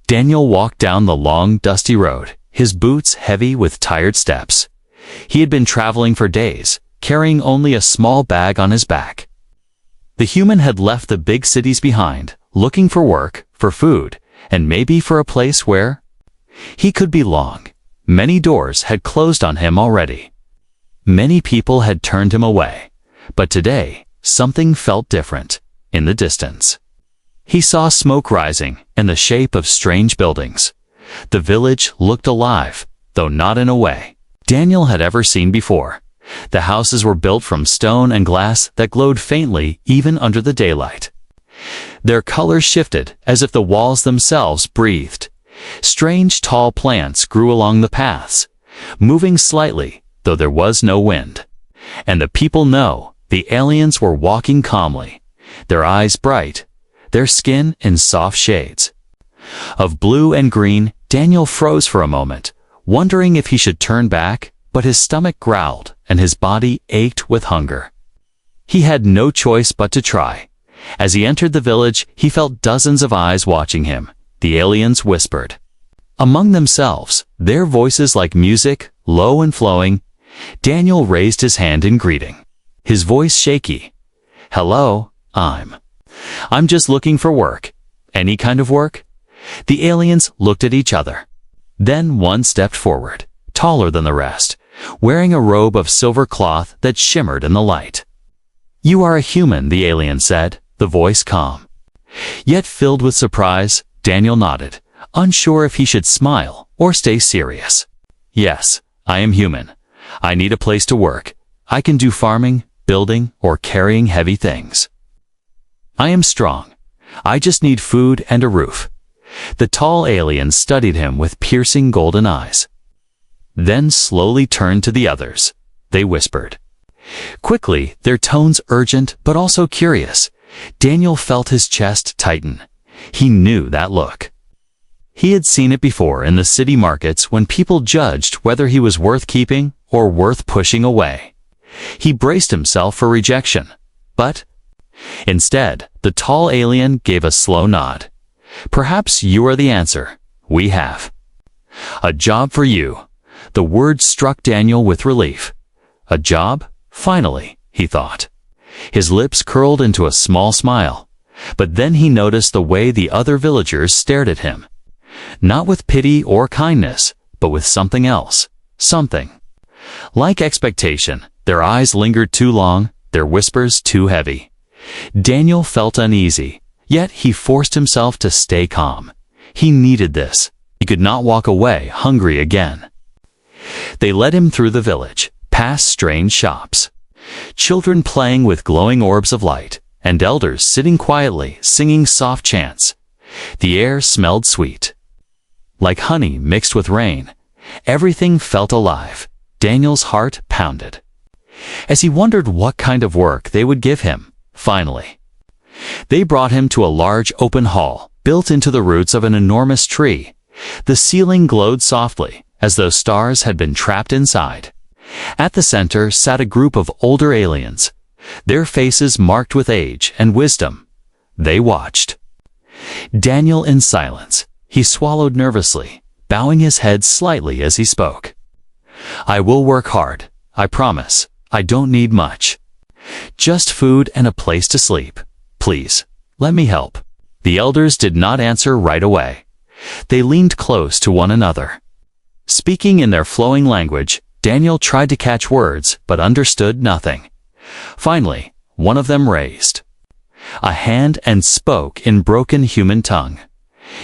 Daniel walked down the long, dusty road, his boots heavy with tired steps. He had been traveling for days, carrying only a small bag on his back. The human had left the big cities behind, looking for work, for food, and maybe for a place where he could belong. Many doors had closed on him already. Many people had turned him away. But today, something felt different. In the distance, he saw smoke rising in the shape of strange buildings. The village looked alive, though not in a way Daniel had ever seen before. The houses were built from stone and glass that glowed faintly even under the daylight. Their colors shifted as if the walls themselves breathed. Strange tall plants grew along the paths, moving slightly, though there was no wind. And the people know the aliens were walking calmly, their eyes bright, their skin in soft shades of blue and green. Daniel froze for a moment, wondering if he should turn back, but his stomach growled and his body ached with hunger. He had no choice but to try. As he entered the village, he felt dozens of eyes watching him. The aliens whispered among themselves, their voices like music, low and flowing. Daniel raised his hand in greeting, his voice shaky. "Hello, I'm just looking for work. Any kind of work?" The aliens looked at each other. Then one stepped forward, taller than the rest, wearing a robe of silver cloth that shimmered in the light. "You are a human," the alien said, the voice calm, yet filled with surprise. Daniel nodded, unsure if he should smile or stay serious. "Yes, I am human. I need a place to work. I can do farming, building, or carrying heavy things. I am strong. I just need food and a roof." The tall alien studied him with piercing golden eyes, then slowly turned to the others. They whispered quickly, their tones urgent but also curious. Daniel felt his chest tighten. He knew that look. He had seen it before in the city markets when people judged whether he was worth keeping or worth pushing away. He braced himself for rejection, but instead, the tall alien gave a slow nod. "Perhaps you are the answer. We have a job for you." The word struck Daniel with relief. A job? Finally, he thought. His lips curled into a small smile. But then he noticed the way the other villagers stared at him. Not with pity or kindness, but with something else. Something like expectation. Their eyes lingered too long, their whispers too heavy. Daniel felt uneasy, yet he forced himself to stay calm. He needed this. He could not walk away hungry again. They led him through the village, past strange shops, children playing with glowing orbs of light, and elders sitting quietly, singing soft chants. The air smelled sweet, like honey mixed with rain. Everything felt alive. Daniel's heart pounded as he wondered what kind of work they would give him. Finally, they brought him to a large open hall, built into the roots of an enormous tree. The ceiling glowed softly, as though stars had been trapped inside. At the center sat a group of older aliens, their faces marked with age and wisdom. They watched Daniel in silence. He swallowed nervously, bowing his head slightly as he spoke. "I will work hard, I promise. I don't need much. Just food and a place to sleep. Please, let me help." The elders did not answer right away. They leaned close to one another, speaking in their flowing language. Daniel tried to catch words, but understood nothing. Finally, one of them raised a hand and spoke in broken human tongue.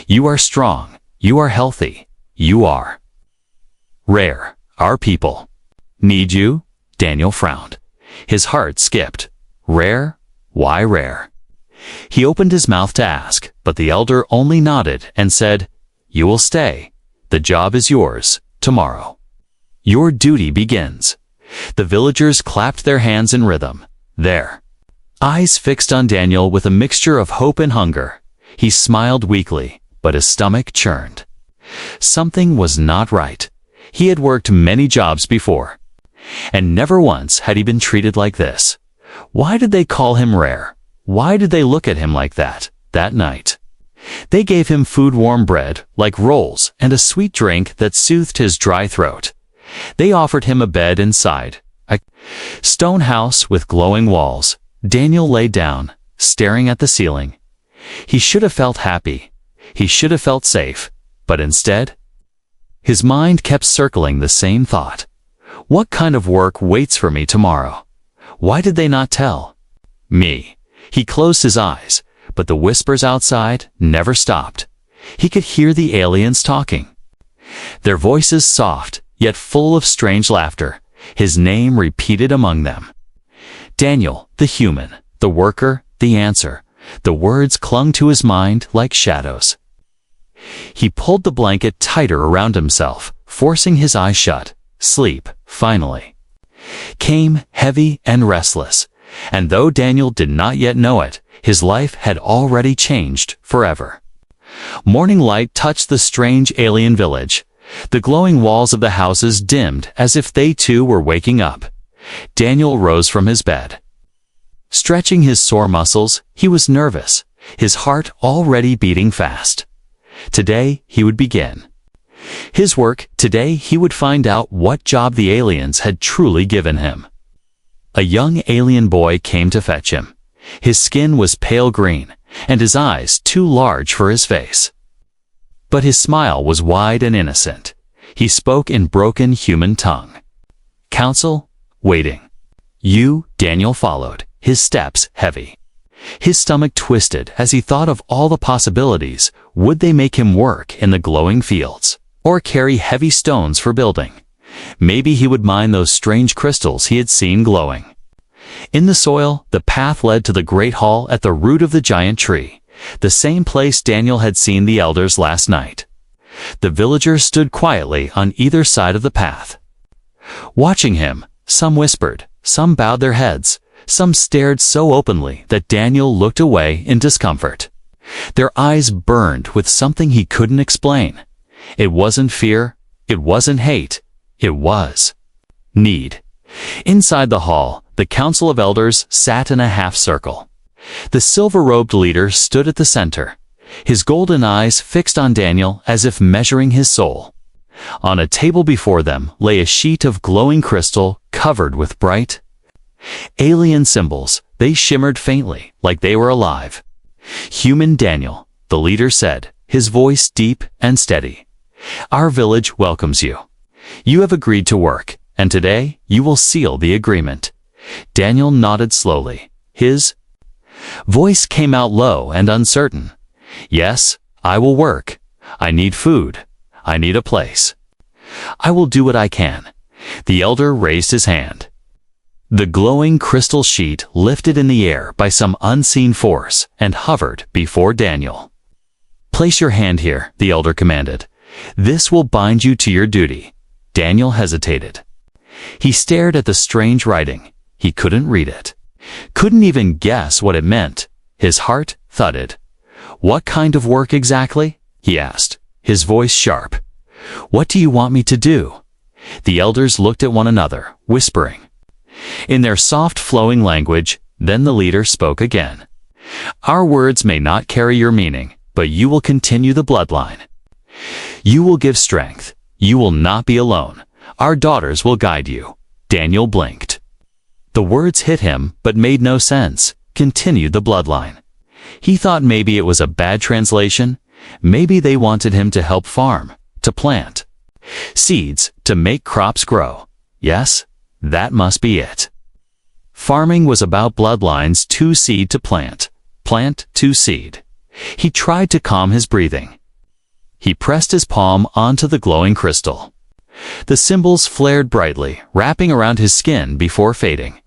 "You are strong. You are healthy. You are rare. Our people need you." Daniel frowned. His heart skipped. Rare? Why rare? He opened his mouth to ask, but the elder only nodded and said, "You will stay. The job is yours, tomorrow. Your duty begins." The villagers clapped their hands in rhythm, their eyes fixed on Daniel with a mixture of hope and hunger. He smiled weakly, but his stomach churned. Something was not right. He had worked many jobs before, and never once had he been treated like this. Why did they call him rare? Why did they look at him like that night? They gave him food, warm bread, like rolls, and a sweet drink that soothed his dry throat. They offered him a bed inside a stone house with glowing walls. Daniel lay down, staring at the ceiling. He should have felt happy. He should have felt safe. But instead, his mind kept circling the same thought. What kind of work waits for me tomorrow? Why did they not tell me? He closed his eyes, but the whispers outside never stopped. He could hear the aliens talking. Their voices soft, yet full of strange laughter, his name repeated among them. Daniel, the human, the worker, the answer. The words clung to his mind like shadows. He pulled the blanket tighter around himself, forcing his eyes shut. Sleep, finally, came heavy and restless, and though Daniel did not yet know it, his life had already changed forever. Morning light touched the strange alien village. The glowing walls of the houses dimmed as if they too were waking up. Daniel rose from his bed. Stretching his sore muscles, he was nervous, his heart already beating fast. Today he would begin his work. Today he would find out what job the aliens had truly given him. A young alien boy came to fetch him. His skin was pale green, and his eyes too large for his face. But his smile was wide and innocent. He spoke in broken human tongue. Counsel, waiting. You, Daniel followed, his steps heavy. His stomach twisted as he thought of all the possibilities. Would they make him work in the glowing fields, or carry heavy stones for building? Maybe he would mine those strange crystals he had seen glowing. In the soil, the path led to the great hall at the root of the giant tree, the same place Daniel had seen the elders last night. The villagers stood quietly on either side of the path. Watching him, some whispered, some bowed their heads, some stared so openly that Daniel looked away in discomfort. Their eyes burned with something he couldn't explain. It wasn't fear, it wasn't hate, it was need. Inside the hall, the council of elders sat in a half circle. The silver-robed leader stood at the center, his golden eyes fixed on Daniel as if measuring his soul. On a table before them lay a sheet of glowing crystal covered with bright alien symbols. They shimmered faintly, like they were alive. Human Daniel, the leader said, his voice deep and steady. Our village welcomes you. You have agreed to work, and today you will seal the agreement. Daniel nodded slowly. His voice came out low and uncertain. Yes, I will work. I need food. I need a place. I will do what I can. The elder raised his hand. The glowing crystal sheet lifted in the air by some unseen force and hovered before Daniel. Place your hand here, the elder commanded. This will bind you to your duty. Daniel hesitated. He stared at the strange writing. He couldn't read it. Couldn't even guess what it meant. His heart thudded. What kind of work exactly? He asked, his voice sharp. What do you want me to do? The elders looked at one another, whispering in their soft flowing language. Then the leader spoke again. Our words may not carry your meaning, but you will continue the bloodline. You will give strength. You will not be alone. Our daughters will guide you. Daniel blinked. The words hit him, but made no sense. Continued the bloodline. He thought maybe it was a bad translation. Maybe they wanted him to help farm, to plant seeds, to make crops grow. Yes, that must be it. Farming was about bloodlines, to seed to plant, plant to seed. He tried to calm his breathing. He pressed his palm onto the glowing crystal. The symbols flared brightly, wrapping around his skin before fading.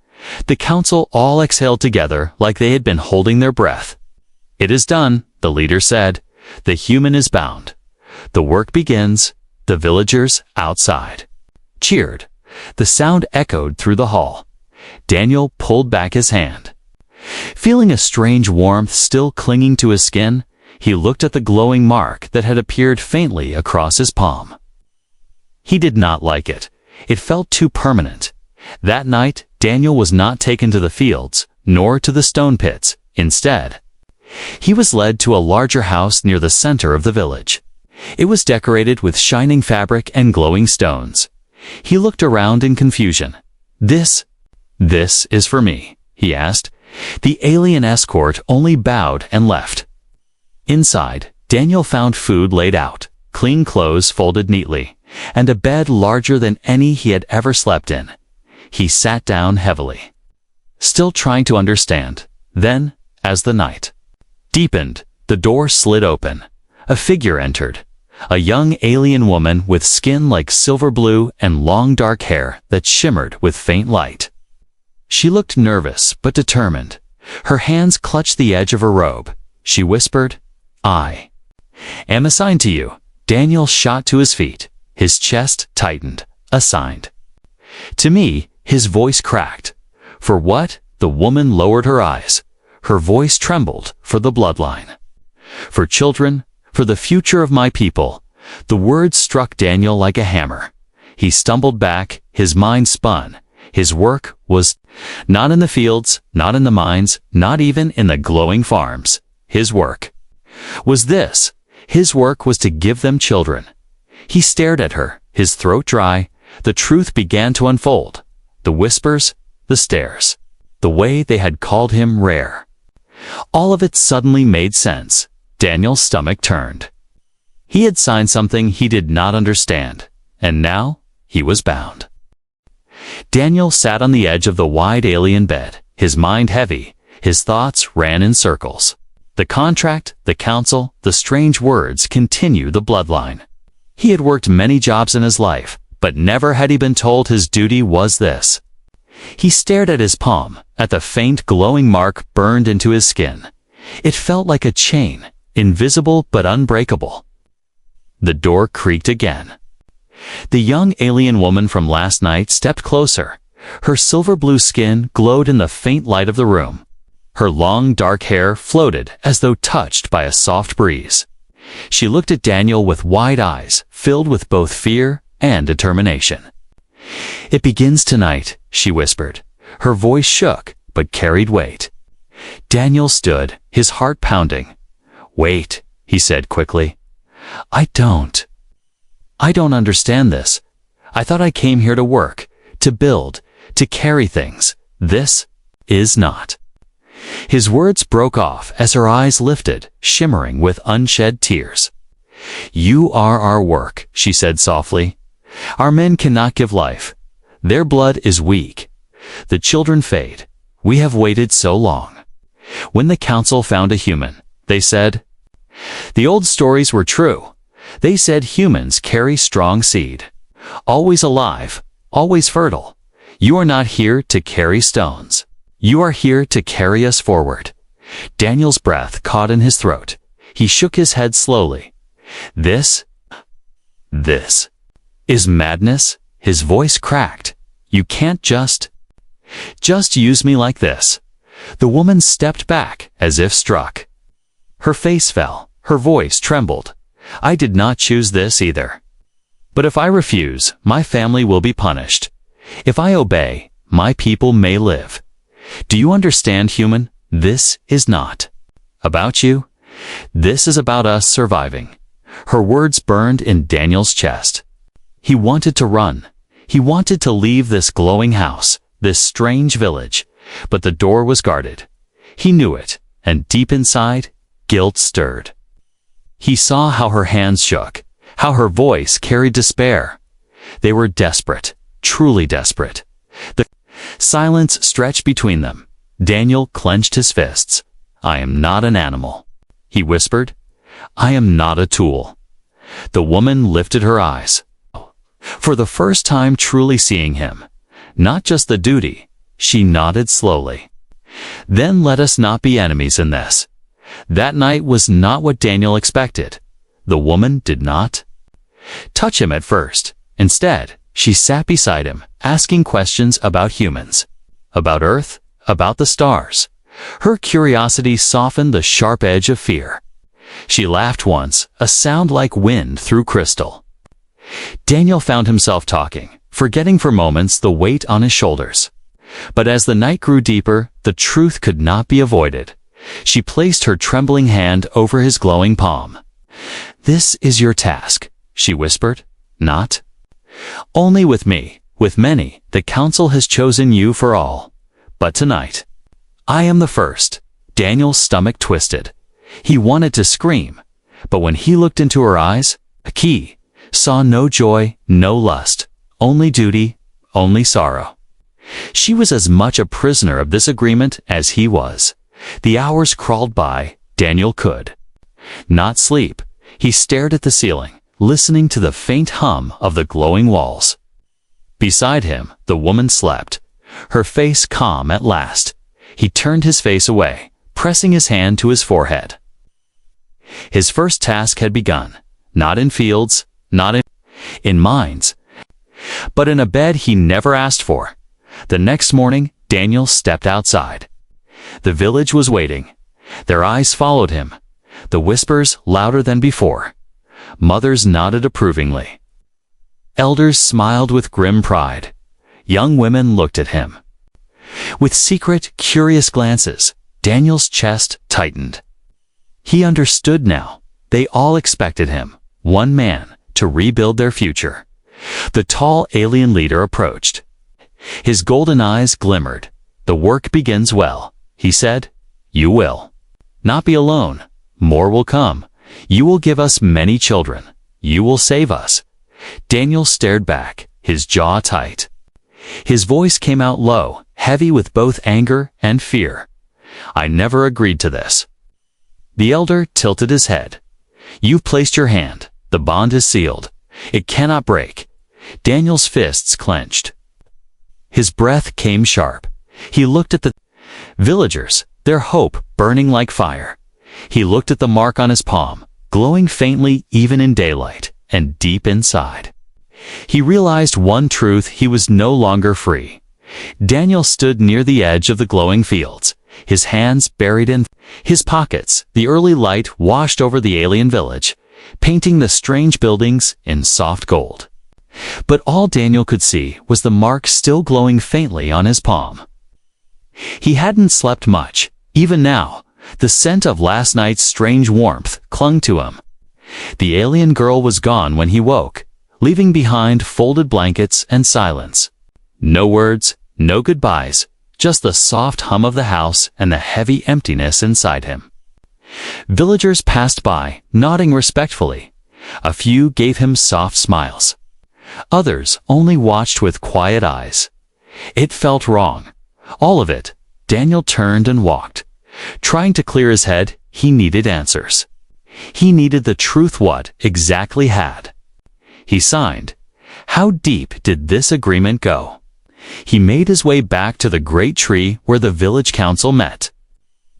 The council all exhaled together like they had been holding their breath. It is done, the leader said. The human is bound. The work begins. The villagers outside cheered. The sound echoed through the hall. Daniel pulled back his hand. Feeling a strange warmth still clinging to his skin, he looked at the glowing mark that had appeared faintly across his palm. He did not like it. It felt too permanent. That night, Daniel was not taken to the fields, nor to the stone pits. Instead, He was led to a larger house near the center of the village. It was decorated with shining fabric and glowing stones. He looked around in confusion. This is for me, he asked. The alien escort only bowed and left. Inside, Daniel found food laid out, clean clothes folded neatly, and a bed larger than any he had ever slept in. He sat down heavily, still trying to understand. Then, as the night deepened, the door slid open. A figure entered. A young alien woman with skin like silver blue and long dark hair that shimmered with faint light. She looked nervous but determined. Her hands clutched the edge of her robe. She whispered, "I am assigned to you." Daniel shot to his feet. His chest tightened. Assigned. To me, his voice cracked. For what? The woman lowered her eyes. Her voice trembled. For the bloodline. For children. For the future of my people. The words struck Daniel like a hammer. He stumbled back. His mind spun. His work was not in the fields, not in the mines, not even in the glowing farms. His work was this. His work was to give them children. He stared at her, his throat dry. The truth began to unfold. The whispers, the stares, the way they had called him rare. All of it suddenly made sense. Daniel's stomach turned. He had signed something he did not understand, and now he was bound. Daniel sat on the edge of the wide alien bed, his mind heavy. His thoughts ran in circles. The contract, the council, the strange words continue the bloodline. He had worked many jobs in his life, but never had he been told his duty was this. He stared at his palm, at the faint glowing mark burned into his skin. It felt like a chain, invisible but unbreakable. The door creaked again. The young alien woman from last night stepped closer. Her silver blue skin glowed in the faint light of the room. Her long dark hair floated as though touched by a soft breeze. She looked at Daniel with wide eyes, filled with both fear and determination. "It begins tonight," she whispered. Her voice shook, but carried weight. Daniel stood, his heart pounding. "Wait," he said quickly. I don't understand this. I thought I came here to work, to build, to carry things. This is not." His words broke off as her eyes lifted, shimmering with unshed tears. "You are our work," she said softly. "Our men cannot give life. Their blood is weak. The children fade. We have waited so long." When the council found a human, they said, the old stories were true. They said humans carry strong seed. Always alive, always fertile. You are not here to carry stones. You are here to carry us forward. Daniel's breath caught in his throat. He shook his head slowly. This is madness. His voice cracked. You can't just use me like this. The woman stepped back as if struck. Her face fell. Her voice trembled. I did not choose this either. But if I refuse, my family will be punished. If I obey, my people may live. Do you understand, human? This is not about you. This is about us surviving. Her words burned in Daniel's chest. He wanted to run. He wanted to leave this glowing house, this strange village, but the door was guarded. He knew it, and deep inside, guilt stirred. He saw how her hands shook, how her voice carried despair. They were desperate, truly desperate. The silence stretched between them. Daniel clenched his fists. I am not an animal, he whispered. I am not a tool. The woman lifted her eyes. For the first time truly seeing him, not just the duty, she nodded slowly. Then let us not be enemies in this. That night was not what Daniel expected. The woman did not touch him at first. Instead, she sat beside him, asking questions about humans, about Earth, about the stars. Her curiosity softened the sharp edge of fear. She laughed once, a sound like wind through crystal. Daniel found himself talking, forgetting for moments the weight on his shoulders. But as the night grew deeper, the truth could not be avoided. She placed her trembling hand over his glowing palm. "This is your task," she whispered. "Not only with me, with many, the council has chosen you for all. But tonight, I am the first." Daniel's stomach twisted. He wanted to scream, but when he looked into her eyes, he saw no joy, no lust, only duty, only sorrow. She was as much a prisoner of this agreement as he was. The hours crawled by. Daniel could not sleep. He stared at the ceiling, listening to the faint hum of the glowing walls. Beside him, the woman slept, her face calm at last. He turned his face away, pressing his hand to his forehead. His first task had begun, not in fields, not in mines, but in a bed he never asked for. The next morning, Daniel stepped outside. The village was waiting. Their eyes followed him, the whispers louder than before. Mothers nodded approvingly. Elders smiled with grim pride. Young women looked at him with secret, curious glances. Daniel's chest tightened. He understood now. They all expected him, one man, to rebuild their future. The tall alien leader approached. His golden eyes glimmered. "The work begins well," he said. "You will not be alone. More will come. You will give us many children. You will save us." Daniel stared back, his jaw tight. His voice came out low, heavy with both anger and fear. "I never agreed to this." The elder tilted his head. "You've placed your hand. The bond is sealed. It cannot break." Daniel's fists clenched. His breath came sharp. He looked at the villagers, their hope burning like fire. He looked at the mark on his palm, glowing faintly even in daylight, and deep inside. He realized one truth: he was no longer free. Daniel stood near the edge of the glowing fields, his hands buried in his pockets. The early light washed over the alien village, painting the strange buildings in soft gold. But all Daniel could see was the mark still glowing faintly on his palm. He hadn't slept much. Even now, the scent of last night's strange warmth clung to him. The alien girl was gone when he woke, leaving behind folded blankets and silence. No words, no goodbyes, just the soft hum of the house and the heavy emptiness inside him. Villagers passed by, nodding respectfully. A few gave him soft smiles. Others only watched with quiet eyes. It felt wrong. All of it. Daniel turned and walked. Trying to clear his head, he needed answers. He needed the truth. What exactly had he signed? How deep did this agreement go? He made his way back to the great tree where the village council met.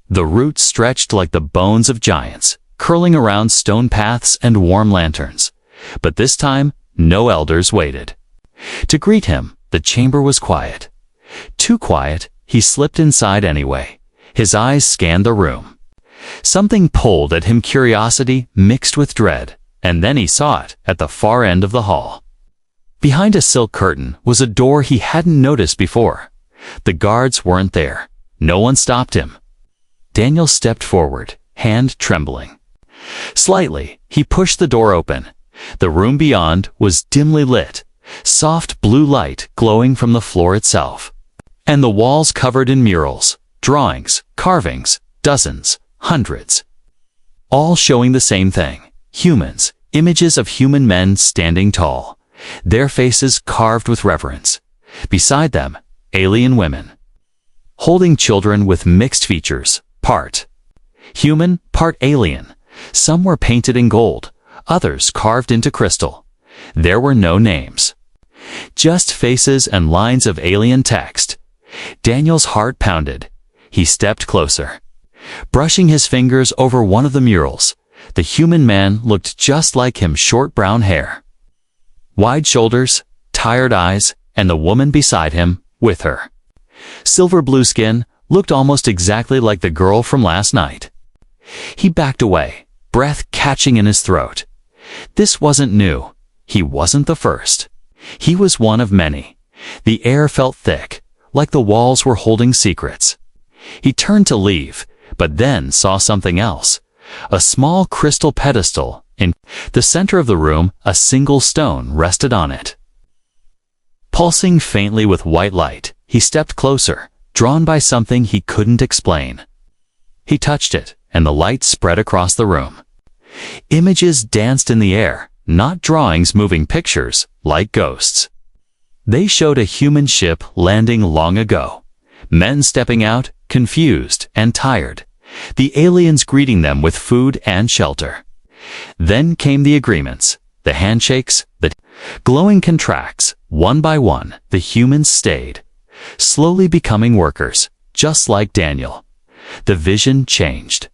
The roots stretched like the bones of giants, curling around stone paths and warm lanterns. But this time, no elders waited to greet him. The chamber was quiet. Too quiet. He slipped inside anyway. His eyes scanned the room. Something pulled at him, curiosity mixed with dread, and then he saw it at the far end of the hall. Behind a silk curtain was a door he hadn't noticed before. The guards weren't there. No one stopped him. Daniel stepped forward, hand trembling. Slightly, he pushed the door open. The room beyond was dimly lit, soft blue light glowing from the floor itself, and the walls covered in murals, drawings, carvings, dozens, hundreds, all showing the same thing: humans, images of human men standing tall, their faces carved with reverence. Beside them, alien women, holding children with mixed features, part human, part alien. Some were painted in gold, others carved into crystal. There were no names, just faces and lines of alien text. Daniel's heart pounded. He stepped closer, brushing his fingers over one of the murals. The human man looked just like him: short brown hair, wide shoulders, tired eyes, and the woman beside him, with her silver blue skin, looked almost exactly like the girl from last night. He backed away, breath catching in his throat. This wasn't new. He wasn't the first. He was one of many. The air felt thick, like the walls were holding secrets. He turned to leave, but then saw something else. A small crystal pedestal. In the center of the room, a single stone rested on it. Pulsing faintly with white light, he stepped closer, drawn by something he couldn't explain. He touched it, and the light spread across the room. Images danced in the air, not drawings, moving pictures, like ghosts. They showed a human ship landing long ago. Men stepping out, confused and tired. The aliens greeting them with food and shelter. Then came the agreements, the handshakes, the glowing contracts. One by one, the humans stayed, slowly becoming workers, just like Daniel. The vision changed.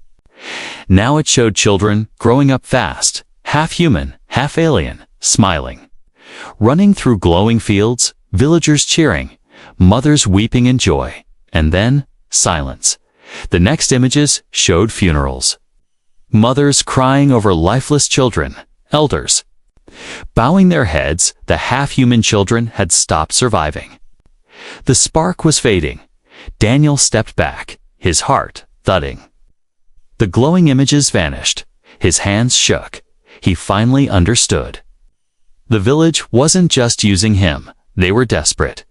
Now it showed children growing up fast, half human, half alien, smiling. Running through glowing fields, villagers cheering, mothers weeping in joy, and then silence. The next images showed funerals. Mothers crying over lifeless children, elders bowing their heads. The half-human children had stopped surviving. The spark was fading. Daniel stepped back, his heart thudding. The glowing images vanished. His hands shook. He finally understood. The village wasn't just using him. They were desperate.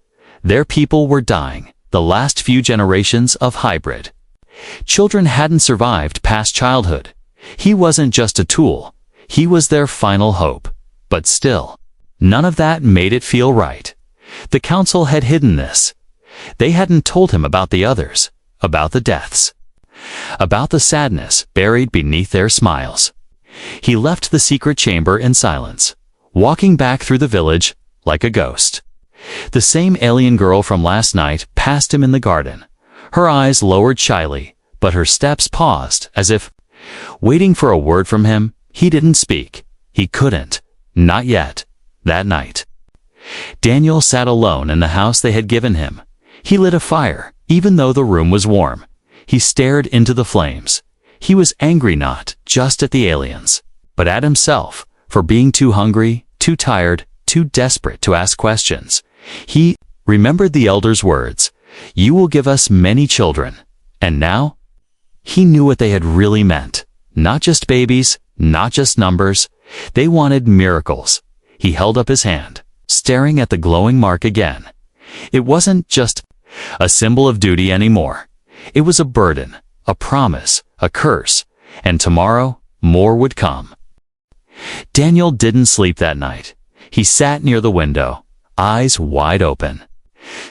Their people were dying, the last few generations of hybrid. Children hadn't survived past childhood. He wasn't just a tool. He was their final hope. But still, none of that made it feel right. The council had hidden this. They hadn't told him about the others, about the deaths, about the sadness buried beneath their smiles. He left the secret chamber in silence, walking back through the village like a ghost. The same alien girl from last night passed him in the garden. Her eyes lowered shyly, but her steps paused, as if waiting for a word from him. He didn't speak. He couldn't. Not yet. That night, Daniel sat alone in the house they had given him. He lit a fire, even though the room was warm. He stared into the flames. He was angry not just at the aliens, but at himself, for being too hungry, too tired, too desperate to ask questions. He remembered the elders' words, "You will give us many children." And now, he knew what they had really meant. Not just babies, not just numbers. They wanted miracles. He held up his hand, staring at the glowing mark again. It wasn't just a symbol of duty anymore. It was a burden, a promise, a curse, and tomorrow more would come. Daniel didn't sleep that night. He sat near the window, eyes wide open,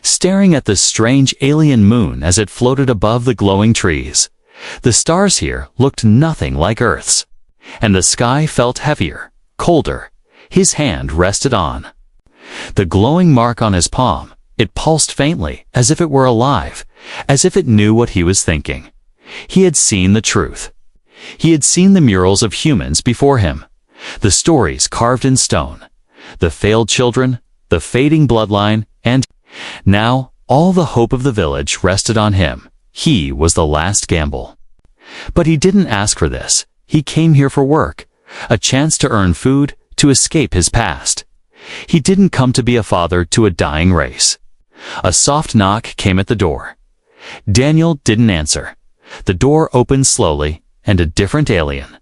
staring at the strange alien moon as it floated above the glowing trees. The stars here looked nothing like Earth's, and the sky felt heavier, colder. His hand rested on the glowing mark on his palm. It pulsed faintly, as if it were alive, as if it knew what he was thinking. He had seen the truth. He had seen the murals of humans before him, the stories carved in stone, the failed children, the fading bloodline, and now all the hope of the village rested on him. He was the last gamble. But he didn't ask for this. He came here for work, a chance to earn food, to escape his past. He didn't come to be a father to a dying race. A soft knock came at the door. Daniel didn't answer. The door opened slowly, and a different alien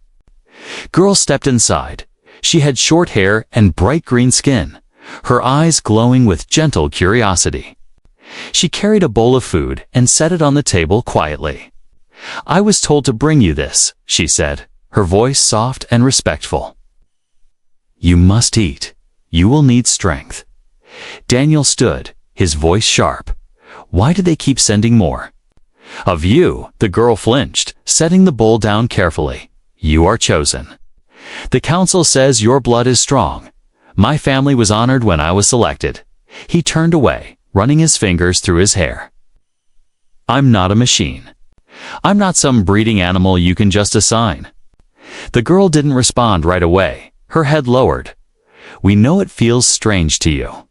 girl stepped inside. She had short hair and bright green skin, her eyes glowing with gentle curiosity. She carried a bowl of food and set it on the table quietly. "I was told to bring you this," she said, her voice soft and respectful. "You must eat. You will need strength." Daniel stood, his voice sharp. Why did they keep sending more? "Of you," the girl flinched, setting the bowl down carefully. "You are chosen. The council says your blood is strong. My family was honored when I was selected." He turned away, running his fingers through his hair. "I'm not a machine. I'm not some breeding animal you can just assign." The girl didn't respond right away, her head lowered. "We know it feels strange to you.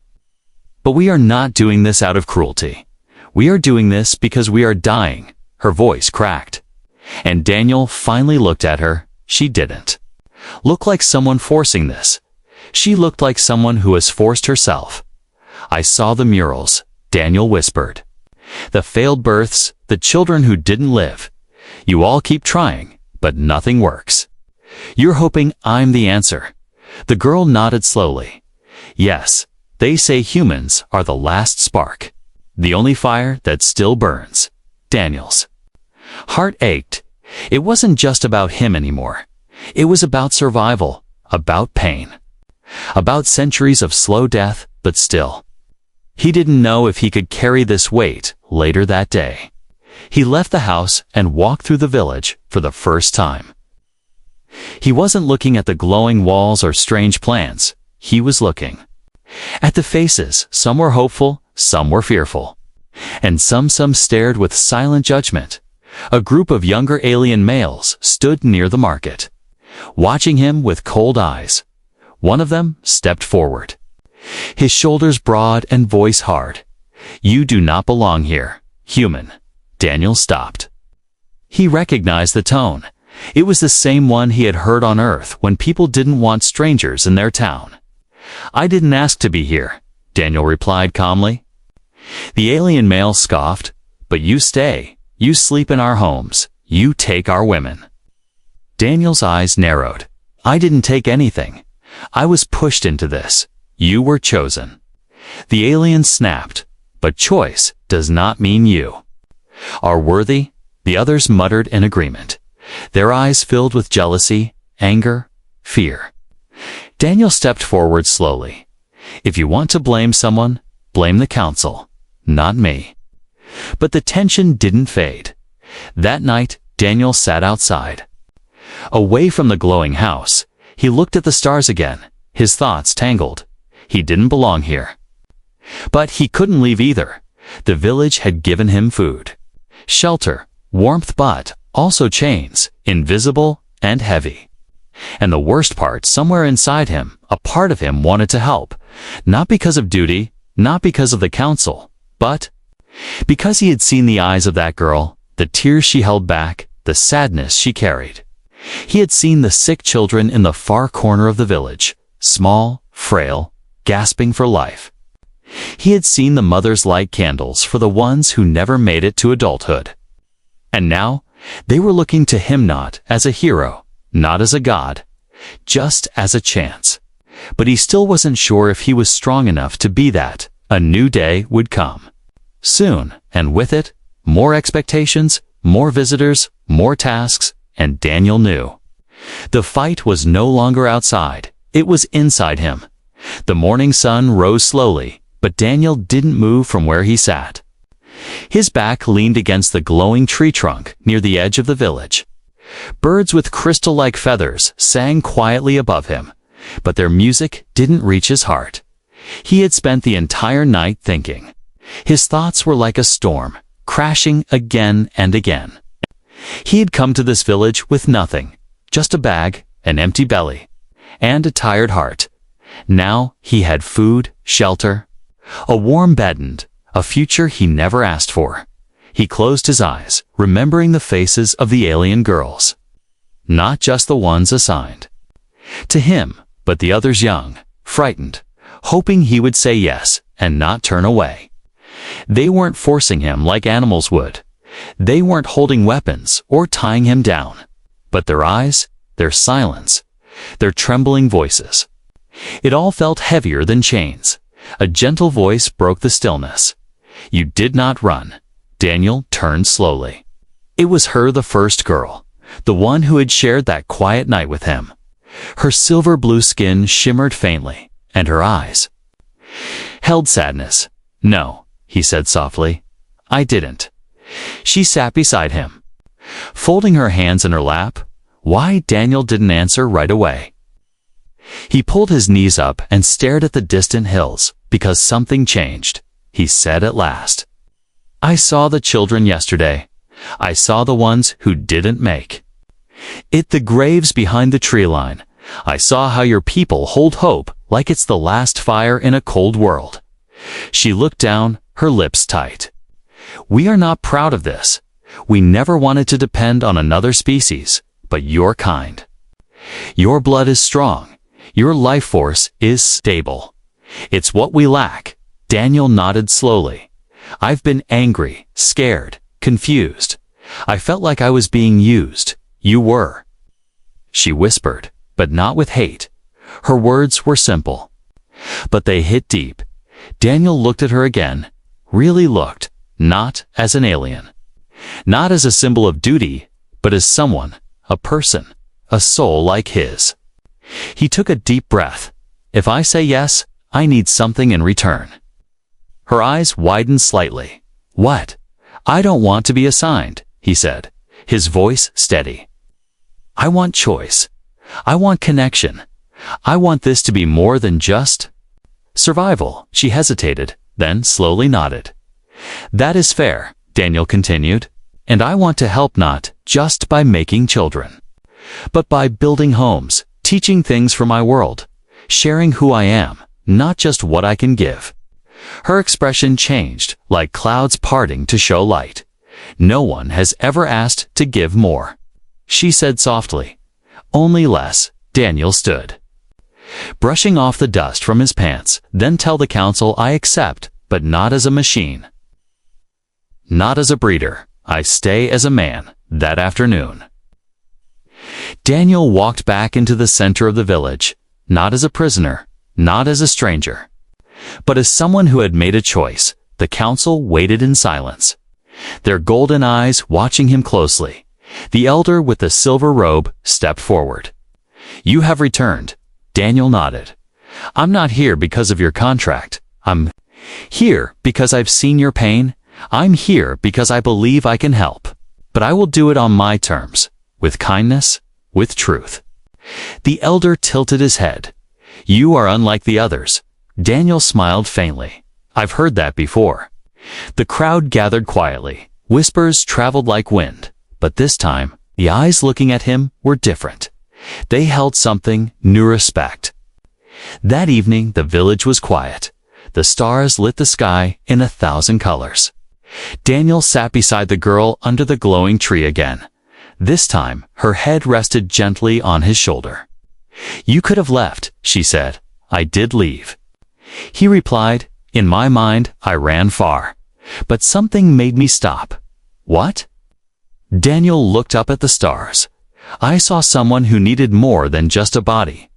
But we are not doing this out of cruelty. We are doing this because we are dying." Her voice cracked. And Daniel finally looked at her. She didn't look like someone forcing this. She looked like someone who has forced herself. "I saw the murals," Daniel whispered. "The failed births, the children who didn't live. You all keep trying, but nothing works. You're hoping I'm the answer." The girl nodded slowly. "Yes, they say humans are the last spark. The only fire that still burns." Daniel's heart ached. It wasn't just about him anymore. It was about survival, about pain, about centuries of slow death, but still. He didn't know if he could carry this weight. Later that day, he left the house and walked through the village for the first time. He wasn't looking at the glowing walls or strange plants. He was looking at the faces. Some were hopeful, some were fearful, and some stared with silent judgment. A group of younger alien males stood near the market, watching him with cold eyes. One of them stepped forward, his shoulders broad and voice hard. "You do not belong here, human." Daniel stopped. He recognized the tone. It was the same one he had heard on Earth when people didn't want strangers in their town. "I didn't ask to be here," Daniel replied calmly. The alien male scoffed. "But you stay. You sleep in our homes. You take our women." Daniel's eyes narrowed. "I didn't take anything. I was pushed into this. You were chosen." The alien snapped. "But choice does not mean you are worthy." The others muttered in agreement, their eyes filled with jealousy, anger, fear. Daniel stepped forward slowly. "If you want to blame someone, blame the council, not me." But the tension didn't fade. That night, Daniel sat outside. Away from the glowing house, he looked at the stars again, his thoughts tangled. He didn't belong here. But he couldn't leave either. The village had given him food, shelter, warmth, but also chains, invisible and heavy. And the worst part, somewhere inside him, a part of him wanted to help, not because of duty, not because of the council, but because he had seen the eyes of that girl, the tears she held back, the sadness she carried. He had seen the sick children in the far corner of the village, small, frail, gasping for life. He had seen the mothers light candles for the ones who never made it to adulthood. And now, they were looking to him not as a hero, not as a god, just as a chance. But he still wasn't sure if he was strong enough to be that. A new day would come soon, and with it, more expectations, more visitors, more tasks, and Daniel knew. The fight was no longer outside, it was inside him. The morning sun rose slowly, but Daniel didn't move from where he sat. His back leaned against the glowing tree trunk near the edge of the village. Birds with crystal-like feathers sang quietly above him, but their music didn't reach his heart. He had spent the entire night thinking. His thoughts were like a storm, crashing again and again. He had come to this village with nothing, just a bag, an empty belly, and a tired heart. Now he had food, shelter, a warm bed and a future he never asked for. He closed his eyes, remembering the faces of the alien girls. Not just the ones assigned to him, but the others young, frightened, hoping he would say yes and not turn away. They weren't forcing him like animals would. They weren't holding weapons or tying him down. But their eyes, their silence, their trembling voices. It all felt heavier than chains. A gentle voice broke the stillness. "You did not run." Daniel turned slowly. It was her, the first girl, the one who had shared that quiet night with him. Her silver blue skin shimmered faintly, and her eyes held sadness. "No," he said softly. "I didn't." She sat beside him, folding her hands in her lap. Why Daniel didn't answer right away. He pulled his knees up and stared at the distant hills. "Because something changed," he said at last. "I saw the children yesterday. I saw the ones who didn't make it, the graves behind the tree line. I saw how your people hold hope like it's the last fire in a cold world." She looked down, her lips tight. "We are not proud of this. We never wanted to depend on another species, but your kind. Your blood is strong. Your life force is stable. It's what we lack." Daniel nodded slowly. "I've been angry, scared, confused. I felt like I was being used. You were." She whispered, but not with hate. Her words were simple, but they hit deep. Daniel looked at her again, really looked, not as an alien, not as a symbol of duty, but as someone, a person, a soul like his. He took a deep breath. "If I say yes, I need something in return." Her eyes widened slightly. "What?" "I don't want to be assigned," he said, his voice steady. "I want choice. I want connection. I want this to be more than just survival." She hesitated, then slowly nodded. "That is fair," Daniel continued, "and I want to help not just by making children, but by building homes, teaching things from my world, sharing who I am, not just what I can give." Her expression changed, like clouds parting to show light. "No one has ever asked to give more," she said softly. "Only less." Daniel stood, brushing off the dust from his pants. "Then tell the council I accept, but not as a machine. Not as a breeder. I stay as a man." That afternoon, Daniel walked back into the center of the village, not as a prisoner, not as a stranger, but as someone who had made a choice. The council waited in silence, their golden eyes watching him closely. The elder with the silver robe stepped forward. "You have returned." Daniel nodded. "I'm not here because of your contract. I'm here because I've seen your pain. I'm here because I believe I can help. But I will do it on my terms, with kindness, with truth." The elder tilted his head. "You are unlike the others." Daniel smiled faintly. "I've heard that before." The crowd gathered quietly. Whispers traveled like wind. But this time, the eyes looking at him were different. They held something, new respect. That evening, the village was quiet. The stars lit the sky in 1,000 colors. Daniel sat beside the girl under the glowing tree again. This time, her head rested gently on his shoulder. "You could have left," she said. "I did leave." He replied, "In my mind, I ran far. But something made me stop." "What?" Daniel looked up at the stars. "I saw someone who needed more than just a body.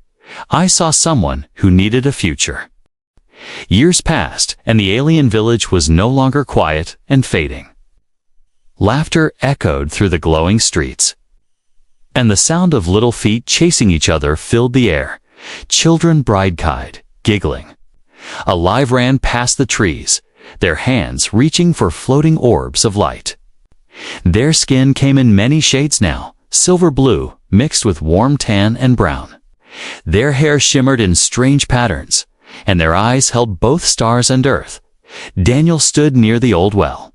I saw someone who needed a future." Years passed, and the alien village was no longer quiet and fading. Laughter echoed through the glowing streets, and the sound of little feet chasing each other filled the air. Children bride-kied, giggling. Alive ran past the trees, their hands reaching for floating orbs of light. Their skin came in many shades now, silver blue mixed with warm tan and brown. Their hair shimmered in strange patterns, and their eyes held both stars and earth. Daniel stood near the old well,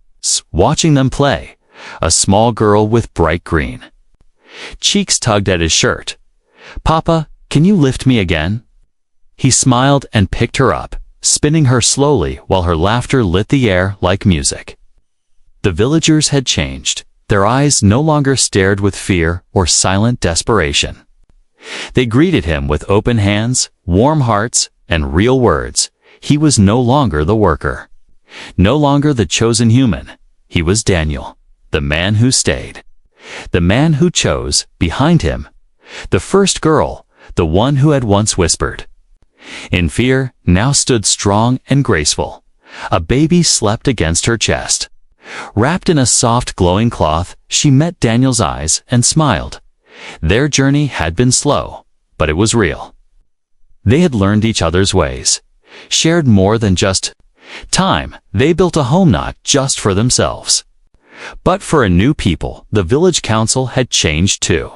watching them play, a small girl with bright green cheeks tugged at his shirt. "Papa, can you lift me again?" He smiled and picked her up, spinning her slowly while her laughter lit the air like music. The villagers had changed. Their eyes no longer stared with fear or silent desperation. They greeted him with open hands, warm hearts, and real words. He was no longer the worker, no longer the chosen human. He was Daniel, the man who stayed, the man who chose behind him, the first girl, the one who had once whispered in fear, now stood strong and graceful. A baby slept against her chest. Wrapped in a soft glowing cloth, she met Daniel's eyes and smiled. Their journey had been slow, but it was real. They had learned each other's ways, shared more than just time. They built a home not just for themselves, but for a new people. The village council had changed too.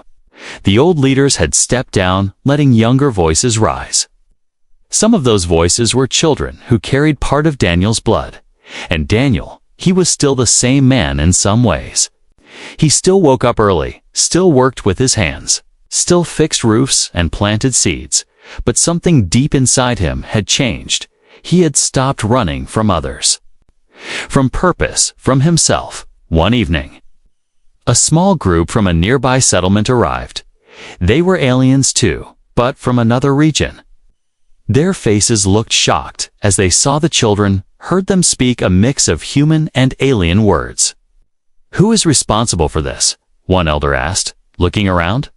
The old leaders had stepped down, letting younger voices rise. Some of those voices were children who carried part of Daniel's blood. And Daniel, he was still the same man in some ways. He still woke up early, still worked with his hands, still fixed roofs and planted seeds. But something deep inside him had changed. He had stopped running from others, from purpose, from himself. One evening, a small group from a nearby settlement arrived. They were aliens too, but from another region. Their faces looked shocked as they saw the children, heard them speak a mix of human and alien words. Who is responsible for this? One elder asked, looking around.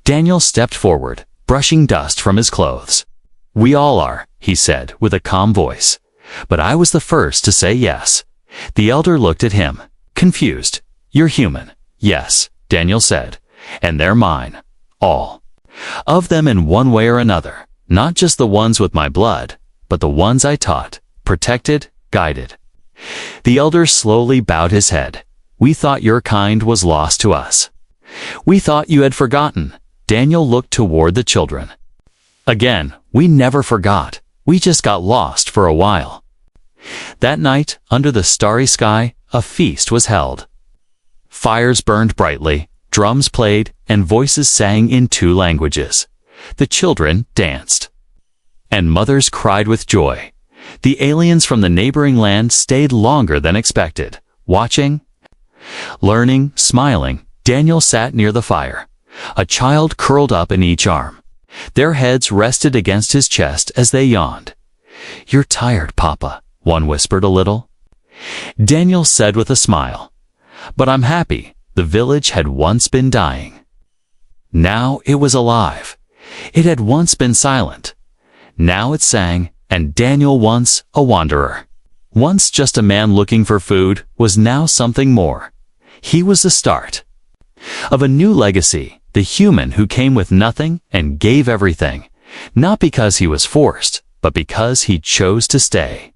Daniel stepped forward, brushing dust from his clothes. We all are, he said with a calm voice. But I was the first to say yes. The elder looked at him, confused. You're human. Yes, Daniel said. And they're mine. All. Of them in one way or another. Not just the ones with my blood, but the ones I taught, protected, guided. The elder slowly bowed his head. We thought your kind was lost to us. We thought you had forgotten. Daniel looked toward the children. Again, we never forgot. We just got lost for a while. That night, under the starry sky, a feast was held. Fires burned brightly, drums played, and voices sang in 2 languages. The children danced. And mothers cried with joy. The aliens from the neighboring land stayed longer than expected, watching, learning, smiling. Daniel sat near the fire, a child curled up in each arm. Their heads rested against his chest as they yawned. You're tired, Papa, one whispered a little. Daniel said with a smile, but I'm happy. The village had once been dying. Now it was alive. It had once been silent. Now it sang, and Daniel, once a wanderer, once just a man looking for food, was now something more. He was the start of a new legacy, the human who came with nothing and gave everything, not because he was forced, but because he chose to stay.